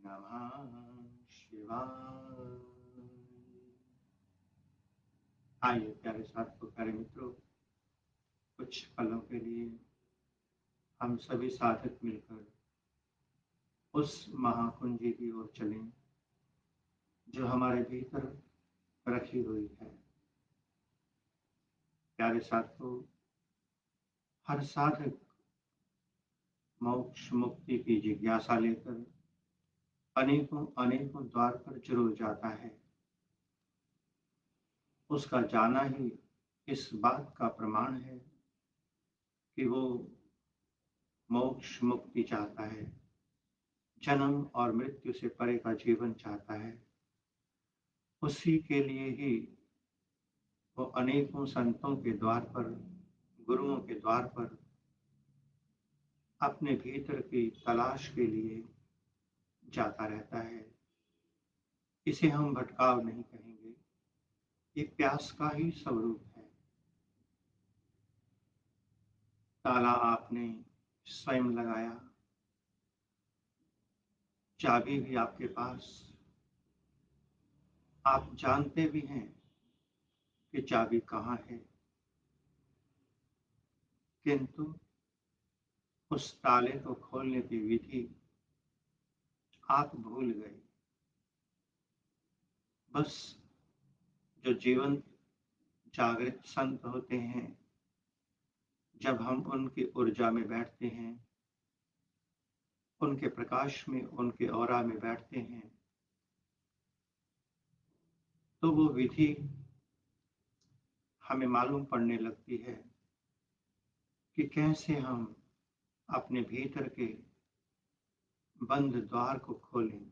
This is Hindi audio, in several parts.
नमः शिवाय। आइए प्यारे साथियों, प्यारे मित्रों, कुछ पलों के लिए हम सभी साधक मिलकर उस महाकुंजी की ओर चलें जो हमारे भीतर रखी हुई है। प्यारे साथियों, हर साधक मोक्ष मुक्ति की जिज्ञासा लेकर अनेकों अनेकों द्वार पर जरूर जाता है। उसका जाना ही इस बात का प्रमाण है कि वो मोक्ष मुक्ति चाहता है, जन्म और मृत्यु से परे का जीवन चाहता है। उसी के लिए ही वो अनेकों संतों के द्वार पर, गुरुओं के द्वार पर अपने भीतर की तलाश के लिए जाता रहता है। इसे हम भटकाव नहीं कहेंगे, ये प्यास का ही स्वरूप है। ताला आपने स्वयं लगाया, चाबी भी आपके पास, आप जानते भी हैं कि चाबी कहाँ है, किंतु उस ताले को खोलने की विधि आप भूल गए। बस जो जीवंत जागृत संत होते हैं, जब हम उनकी ऊर्जा में बैठते हैं, उनके प्रकाश में, उनके ऑरा में बैठते हैं, तो वो विधि हमें मालूम पड़ने लगती है कि कैसे हम अपने भीतर के बंद द्वार को खोलें।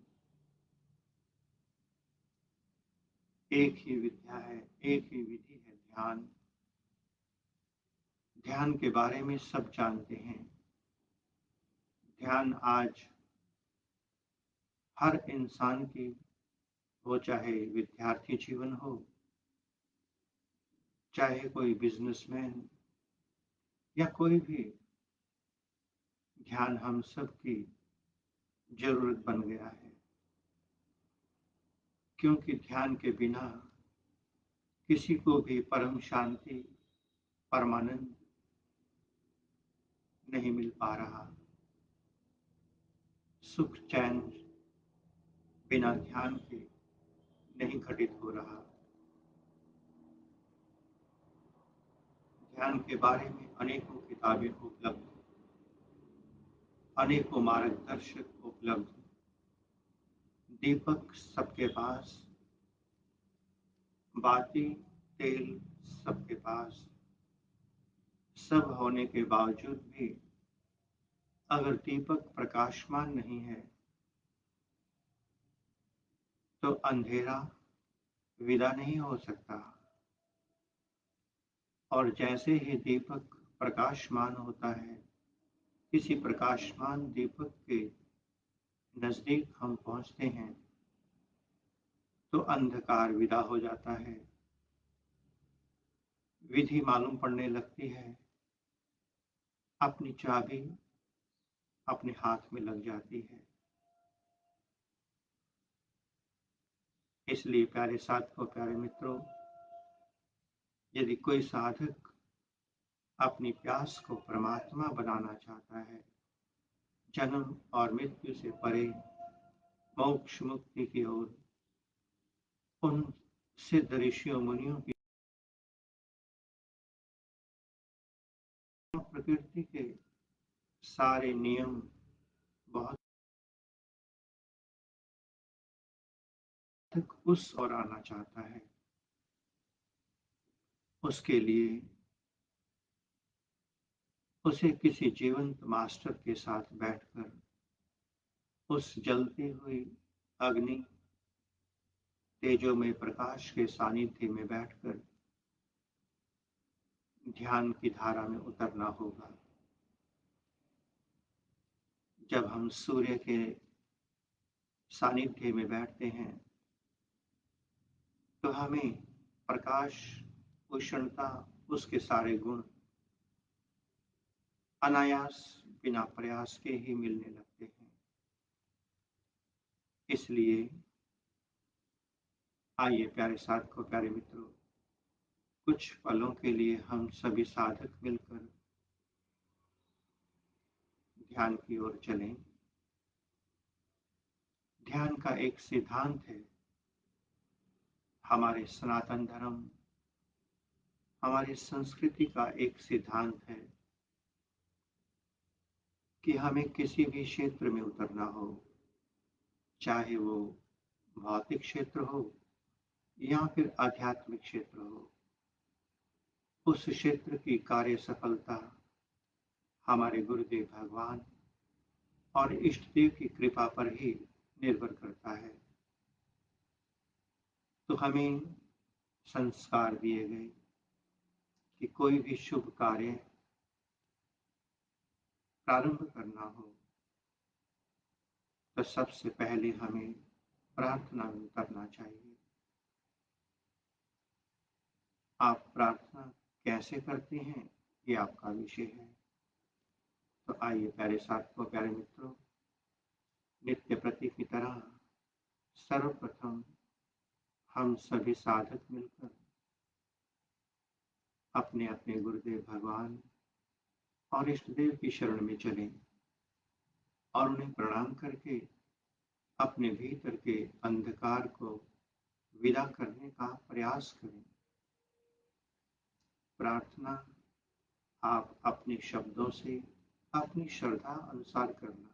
एक ही विद्या है, एक ही विधि है, ध्यान। ध्यान के बारे में सब जानते हैं। ध्यान आज हर इंसान की, वो चाहे विद्यार्थी जीवन हो, चाहे कोई बिजनेसमैन या कोई भी, ध्यान हम सब की जरूरत बन गया है। क्योंकि ध्यान के बिना किसी को भी परम शांति, परमानंद नहीं मिल पा रहा। सुख चैन बिना ध्यान के नहीं घटित हो रहा। ध्यान के बारे में अनेकों किताबें उपलब्ध, अनेकों मार्गदर्शक उपलब्ध, दीपक सबके पास, बाती तेल सबके पास, सब होने के बावजूद भी अगर दीपक प्रकाशमान नहीं है तो अंधेरा विदा नहीं हो सकता। और जैसे ही दीपक प्रकाशमान होता है, किसी प्रकाशमान दीपक के नजदीक हम पहुंचते हैं तो अंधकार विदा हो जाता है, विधि मालूम पड़ने लगती है, अपनी चाबी अपने हाथ में लग जाती है। इसलिए प्यारे साथियों, प्यारे मित्रों, यदि कोई साधक अपनी प्यास को परमात्मा बनाना चाहता है, जन्म और मृत्यु से परे मोक्ष मुक्ति की ओर, उन सिद्ध ऋषियों मुनियों की प्रकृति के सारे नियम बहुत उस ओर आना चाहता है, उसके लिए उसे किसी जीवंत मास्टर के साथ बैठकर उस जलती हुई अग्नि तेजोमय प्रकाश के सानिध्य में बैठकर ध्यान की धारा में उतरना होगा। जब हम सूर्य के सानिध्य में बैठते हैं तो हमें प्रकाश, उष्णता, उसके सारे गुण अनायास बिना प्रयास के ही मिलने लगते हैं। इसलिए आइए प्यारे साथियों, प्यारे मित्रों, कुछ पलों के लिए हम सभी साधक मिलकर ध्यान की ओर चलें। ध्यान का एक सिद्धांत है, हमारे सनातन धर्म, हमारी संस्कृति का एक सिद्धांत है कि हमें किसी भी क्षेत्र में उतरना हो, चाहे वो भौतिक क्षेत्र हो या फिर आध्यात्मिक क्षेत्र हो, उस क्षेत्र की कार्य सफलता हमारे गुरुदेव भगवान और इष्ट देव की कृपा पर ही निर्भर करता है। तो हमें संस्कार दिए गए कि कोई भी शुभ कार्य प्रारंभ करना हो तो सबसे पहले हमें प्रार्थना में उतरना चाहिए। आप प्रार्थना कैसे करते हैं, ये आपका विषय है। तो आइए प्यारे साथियों, प्यारे मित्रों, नित्य प्रति की तरह सर्वप्रथम हम सभी साधक मिलकर अपने अपने गुरुदेव भगवान और इष्ट देव की शरण में चलें और उन्हें प्रणाम करके अपने भीतर के अंधकार को विदा करने का प्रयास करें। प्रार्थना आप अपने शब्दों से अपनी श्रद्धा अनुसार करना,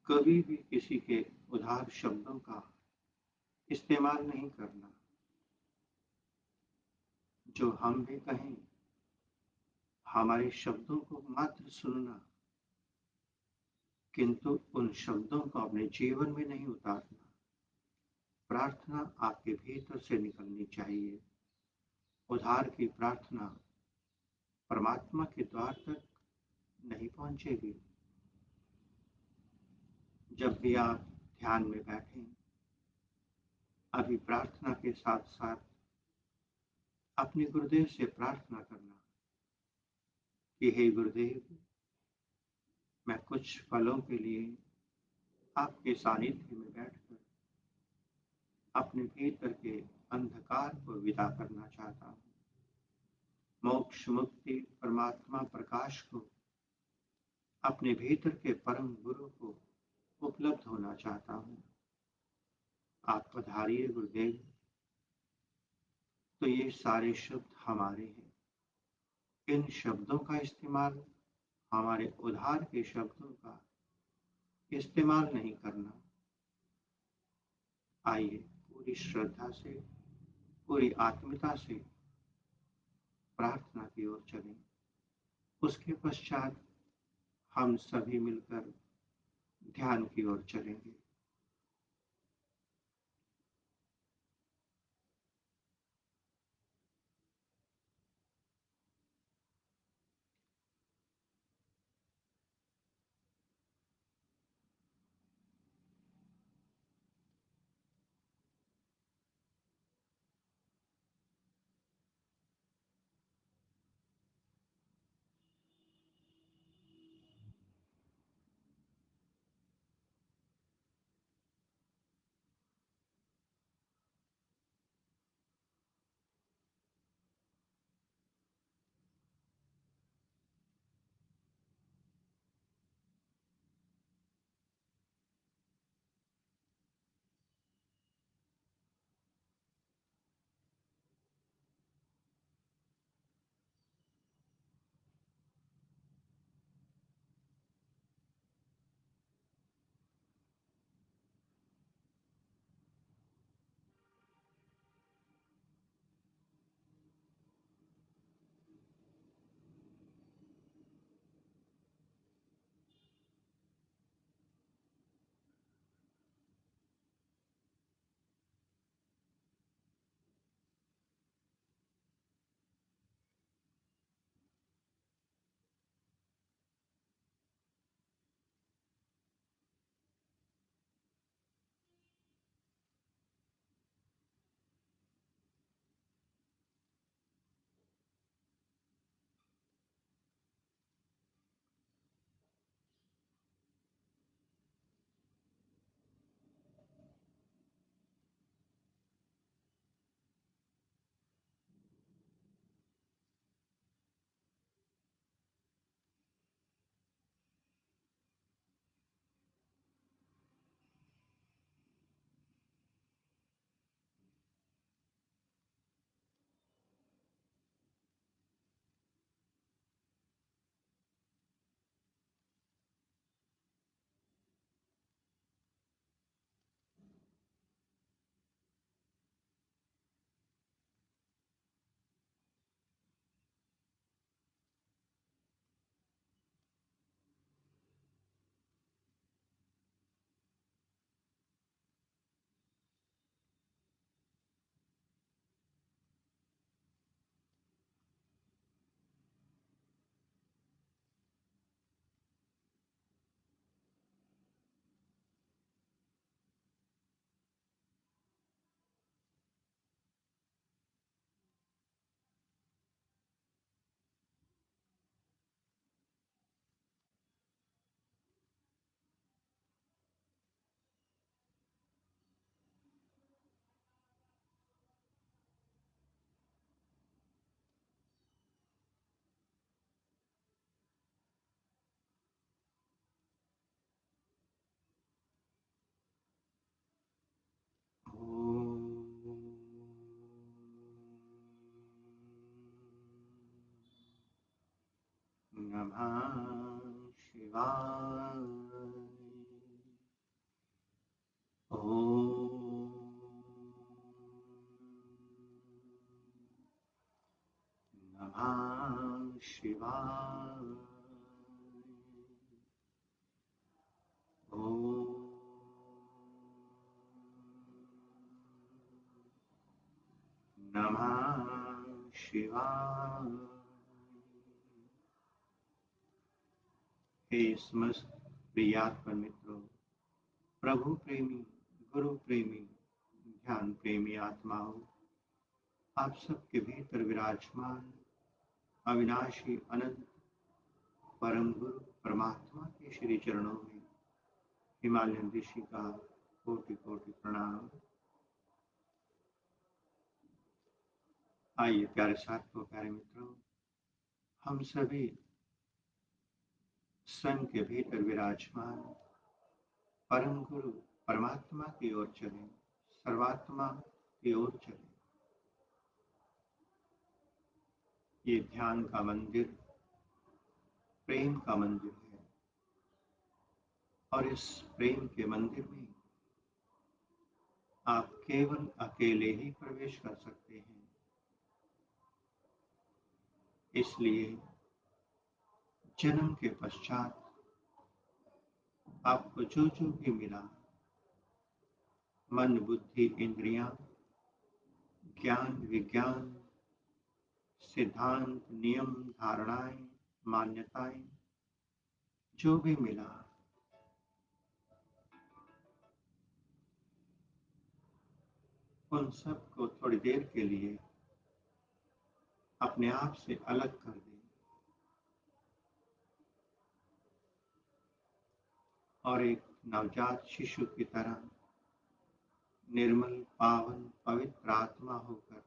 कभी भी किसी के उधार शब्दों का इस्तेमाल नहीं करना। जो हम भी कहें, हमारे शब्दों को मात्र सुनना, किंतु उन शब्दों को अपने जीवन में नहीं उतारना। प्रार्थना आपके भीतर से निकलनी चाहिए। उधार की प्रार्थना परमात्मा के द्वार तक नहीं पहुंचेगी। जब भी आप ध्यान में बैठें, अभी प्रार्थना के साथ साथ अपने गुरुदेव से प्रार्थना करना कि हे गुरुदेव, मैं कुछ पलों के लिए आपके सानिध्य में बैठकर अपने भीतर के अंधकार को विदा करना चाहता हूँ। मोक्ष मुक्ति परमात्मा प्रकाश को, अपने भीतर के परम गुरु को उपलब्ध होना चाहता हूँ। आप पधारिए गुरुदेव। तो ये सारे शब्द हमारे हैं। इन शब्दों का इस्तेमाल, हमारे उधार के शब्दों का इस्तेमाल नहीं करना। आइए पूरी श्रद्धा से, पूरी आत्मीयता से प्रार्थना की ओर चलें। उसके पश्चात हम सभी मिलकर ध्यान की ओर चलेंगे। नमः शिवाय। ओम नमः शिवाय। ओम नमः शिवाय। हे समस्त प्रियात्मा मित्रों, प्रभु प्रेमी, गुरु प्रेमी, ध्यान प्रेमी आत्माओं, आप सबके भीतर विराजमान अविनाशी अनंत परम गुरु परमात्मा के श्री चरणों में हिमालयन ऋषि का कोटि कोटि प्रणाम। आइए प्यारे साथियों, प्यारे मित्रों, हम सभी स्वयं के भीतर विराजमान परम गुरु परमात्मा की ओर चलें, सर्वात्मा की ओर चलें। ये ध्यान का मंदिर प्रेम का मंदिर है और इस प्रेम के मंदिर में आप केवल अकेले ही प्रवेश कर सकते हैं। इसलिए जन्म के पश्चात आपको जो जो भी मिला, मन बुद्धि इंद्रियां, ज्ञान विज्ञान, सिद्धांत नियम धारणाएं मान्यताएं, जो भी मिला, उन सब को थोड़ी देर के लिए अपने आप से अलग कर दें और एक नवजात शिशु की तरह निर्मल पावन पवित्र आत्मा होकर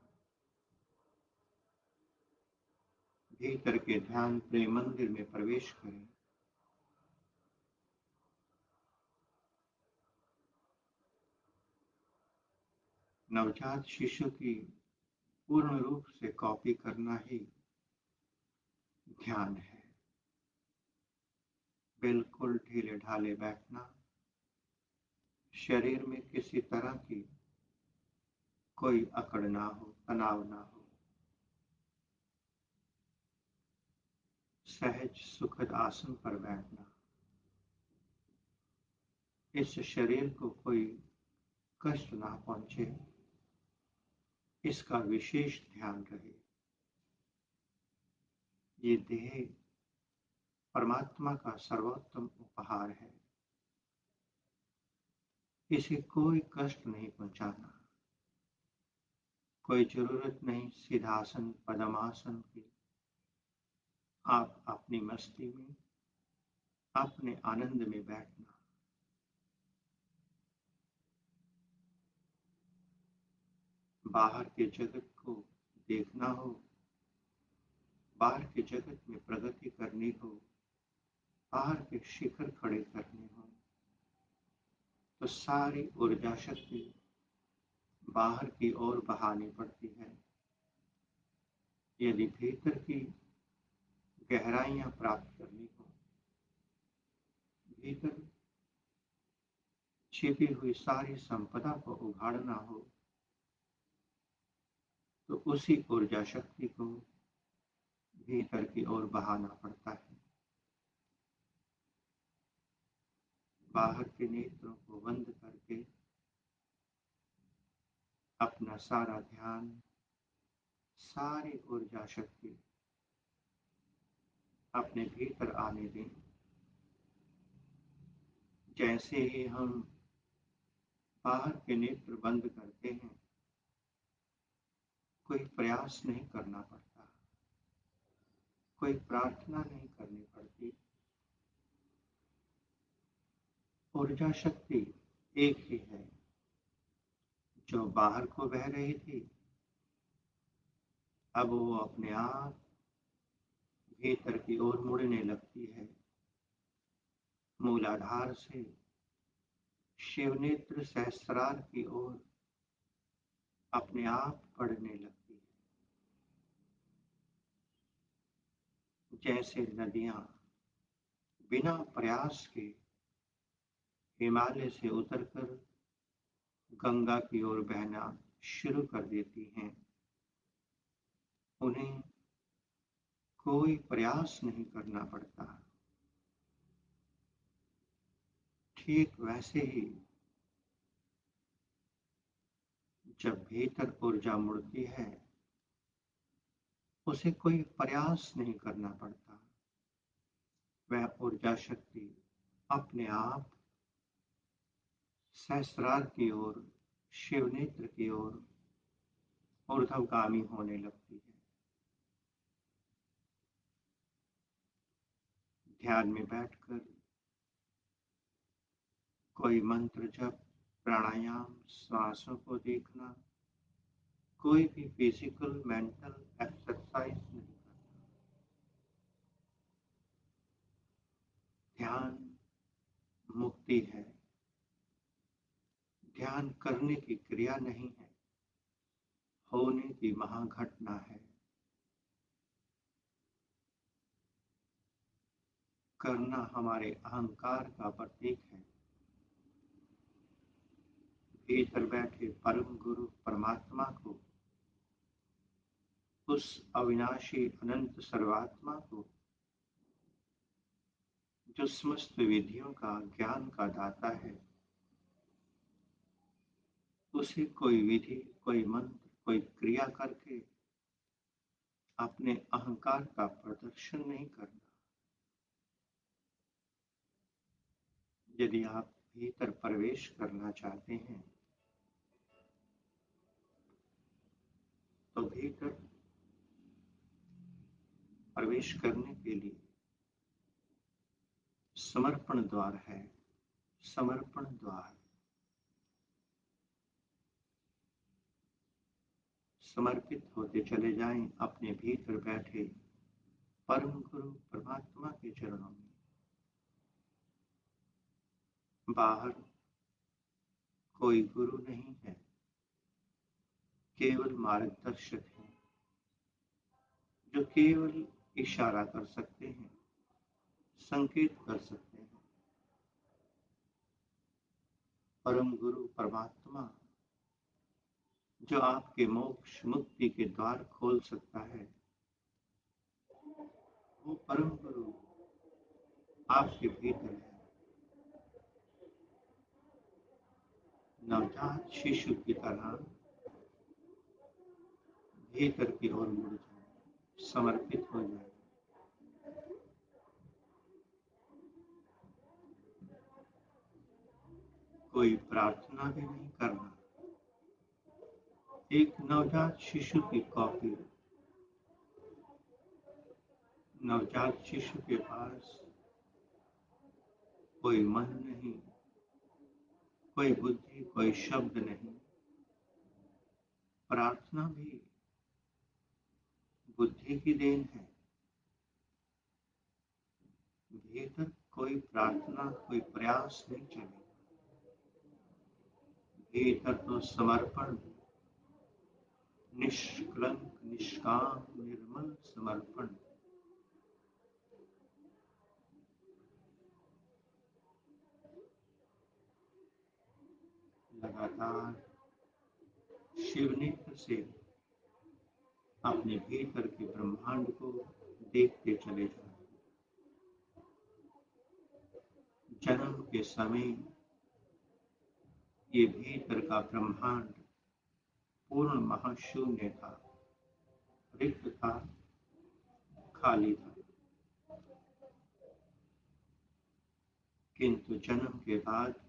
भीतर के ध्यान प्रेम मंदिर में प्रवेश करें। नवजात शिशु की पूर्ण रूप से कॉपी करना ही ध्यान है। बिल्कुल ढीले ढाले बैठना, शरीर में किसी तरह की कोई अकड़ ना हो, तनाव ना हो, सहज सुखद आसन पर बैठना। इस शरीर को कोई कष्ट ना पहुंचे, इसका विशेष ध्यान रहे। ये देह परमात्मा का सर्वोत्तम उपहार है, इसे कोई कष्ट नहीं पहुंचाना। कोई जरूरत नहीं सिद्धासन पद्मासन की। आप अपनी मस्ती में, अपने आनंद में बैठना। बाहर के जगत को देखना हो, बाहर के जगत में प्रगति करनी हो, बाहर के शिखर खड़े करने हो, तो सारी ऊर्जा शक्ति बाहर की ओर बहानी पड़ती है। यदि भीतर की गहराइयां प्राप्त करनी हो, भीतर छिपी हुई सारी संपदा को उघाड़ना हो, तो उसी ऊर्जा शक्ति को भीतर की ओर बहाना पड़ता है। बाहर के नेत्रों को बंद करके अपना सारा ध्यान, सारी ऊर्जा शक्ति अपने भीतर आने दें। जैसे ही हम बाहर के नेत्र बंद करते हैं, कोई प्रयास नहीं करना पड़ता, कोई प्रार्थना नहीं करनी पड़ती। ऊर्जा शक्ति एक ही है, जो बाहर को बह रही थी, अब वो अपने आप भीतर की ओर मुड़ने लगती है। मूलाधार से शिवनेत्र सहस्रार की ओर अपने आप बढ़ने लगती है। जैसे नदियां बिना प्रयास के हिमालय से उतरकर गंगा की ओर बहना शुरू कर देती हैं, उन्हें कोई प्रयास नहीं करना पड़ता। ठीक वैसे ही जब भीतर ऊर्जा मुड़ती है, उसे कोई प्रयास नहीं करना पड़ता। वह ऊर्जा शक्ति अपने आप सहस्रार की ओर, शिवनेत्र की ओर ऊर्ध्वगामी होने लगती है। ध्यान में बैठकर कोई मंत्र जप, प्राणायाम, श्वासों को देखना, कोई भी फिजिकल मेंटल एक्सरसाइज नहीं करना। ध्यान मुक्ति है, ध्यान करने की क्रिया नहीं है, होने की महाघटना है। करना हमारे अहंकार का प्रतीक है। भीतर बैठे परम गुरु परमात्मा को, उस अविनाशी अनंत सर्वात्मा को, जो समस्त विधियों का ज्ञान का दाता है, उसे कोई विधि, कोई मंत्र, कोई क्रिया करके अपने अहंकार का प्रदर्शन नहीं करना। यदि आप भीतर प्रवेश करना चाहते हैं, तो भीतर प्रवेश करने के लिए समर्पण द्वार है। समर्पण द्वार, समर्पित होते चले जाएं अपने भीतर बैठे परम गुरु परमात्मा के चरणों में। बाहर कोई गुरु नहीं है, केवल मार्गदर्शक है, जो केवल इशारा कर सकते हैं, संकेत कर सकते हैं। परम गुरु परमात्मा, जो आपके मोक्ष मुक्ति के द्वार खोल सकता है, वो परम गुरु आपके भीतर है। नवजात शिशु की तरह भीतर की ओर मुड़ जाए, समर्पित हो जाए। कोई प्रार्थना भी नहीं करना। एक नवजात शिशु की कॉपी। नवजात शिशु के पास कोई मन नहीं, कोई बुद्धि, कोई शब्द नहीं। प्रार्थना भी बुद्धि की देन है। भीतर कोई प्रार्थना, कोई प्रयास नहीं चलेगा। भीतर तो समर्पण, निष्कलंक, निष्काम, निर्मल समर्पण। लगातार शिवनेत्र से अपने भीतर के ब्रह्मांड को देखते चले जाएं। जन्म के समय ये भीतर का ब्रह्मांड पूर्ण महाशून्य था, रिक्त था, खाली था। किंतु जन्म के बाद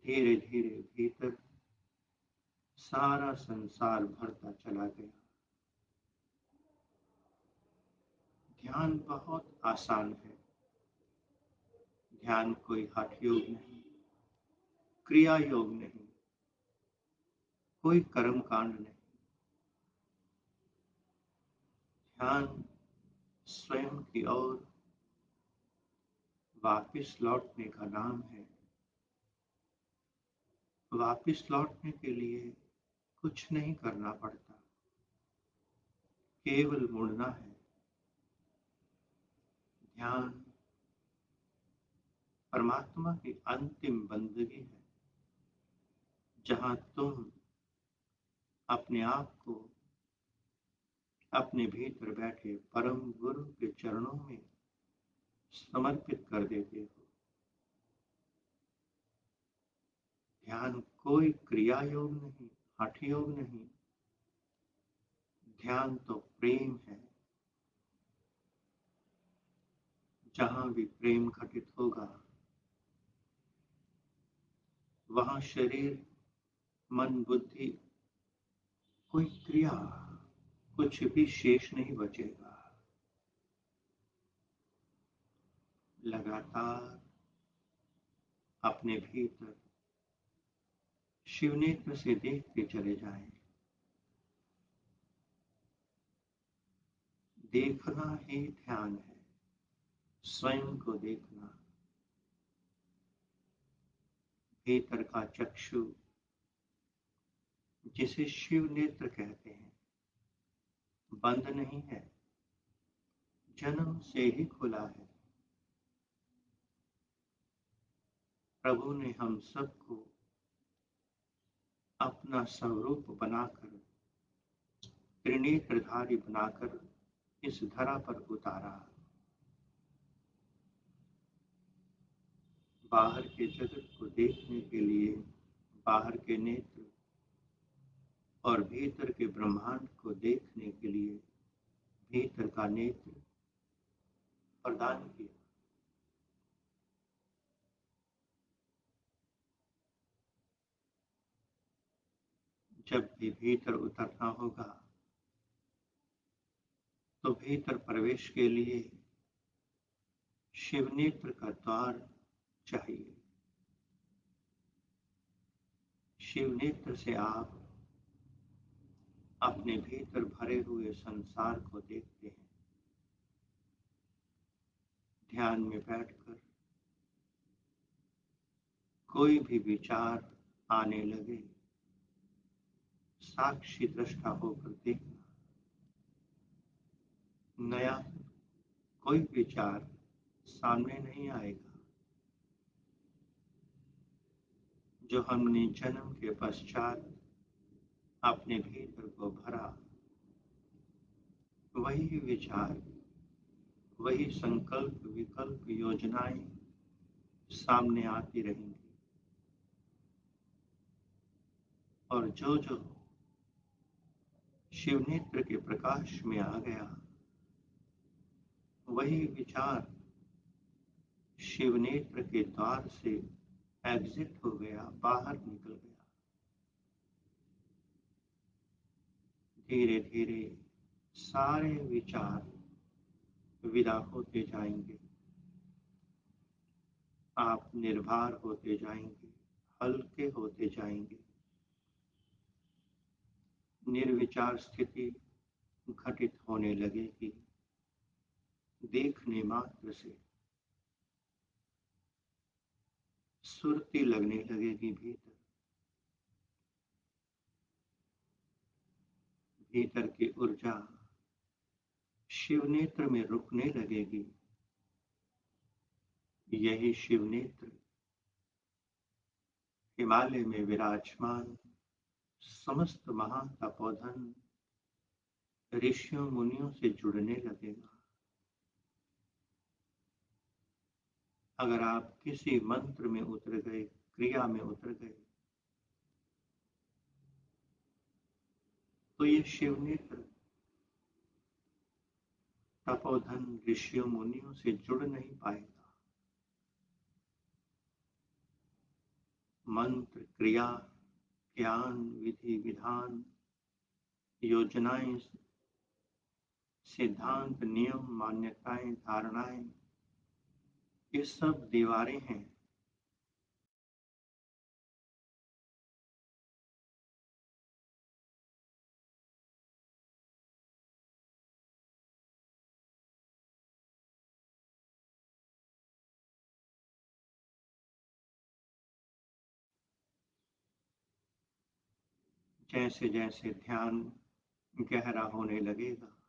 धीरे धीरे भीतर सारा संसार भरता चला गया। ध्यान बहुत आसान है। ध्यान कोई हठ योग नहीं, क्रिया योग नहीं, कोई कर्म कांड नहीं। ध्यान स्वयं की ओर वापिस लौटने का नाम है। वापिस लौटने के लिए कुछ नहीं करना पड़ता, केवल मुड़ना है। ध्यान परमात्मा की अंतिम बंदगी है, जहां तुम अपने आप को अपने भीतर बैठे परम गुरु के चरणों में समर्पित कर देते हो। ध्यान कोई क्रिया योग नहीं, हठ योग नहीं, ध्यान तो प्रेम है। जहां भी प्रेम घटित होगा, वहां शरीर, मन, बुद्धि, कोई क्रिया, कुछ भी शेष नहीं बचेगा। लगातार अपने भीतर शिवनेत्र से देखते चले जाएं। देखना ही ध्यान है, स्वयं को देखना। भीतर का चक्षु, जिसे शिव नेत्र कहते हैं, बंद नहीं है, जन्म से ही खुला है। प्रभु ने हम सबको अपना स्वरूप बनाकर, त्रिनेत्रधारी बनाकर इस धरा पर उतारा। बाहर के जगत को देखने के लिए बाहर के नेत्र और भीतर के ब्रह्मांड को देखने के लिए भीतर का नेत्र प्रदान किया। जब भी भीतर उतरना होगा, तो भीतर प्रवेश के लिए शिवनेत्र का द्वार चाहिए। शिवनेत्र से आप अपने भीतर भरे हुए संसार को देखते हैं। ध्यान में बैठकर कोई भी विचार आने लगे, साक्षी दृष्टा होकर देखना। नया कोई विचार सामने नहीं आएगा। जो हमने जन्म के पश्चात अपने भीतर को भरा, वही विचार, वही संकल्प, विकल्प, योजनाएं सामने आती रहेंगी। और जो जो शिवनेत्र के प्रकाश में आ गया, वही विचार शिवनेत्र के द्वार से एग्जिट हो गया, बाहर निकल गया। धीरे धीरे सारे विचार विदा होते जाएंगे। आप निर्भर होते जाएंगे, हल्के होते जाएंगे। निर्विचार स्थिति घटित होने लगेगी। देखने मात्र से सुरती लगने लगेगी। भीतर की ऊर्जा शिवनेत्र में रुकने लगेगी। यही शिवनेत्र हिमालय में विराजमान समस्त महातपोधन ऋषियों मुनियों से जुड़ने लगेगा। अगर आप किसी मंत्र में उतर गए, क्रिया में उतर गए, तो ये शिवनेत्र तपोधन ऋषियों मुनियों से जुड़ नहीं पाएगा। मंत्र, क्रिया, ज्ञान, विधि, विधान, योजनाएं, सिद्धांत, नियम, मान्यताएं, धारणाएं, ये सब दीवारें हैं। जैसे जैसे ध्यान गहरा होने लगेगा,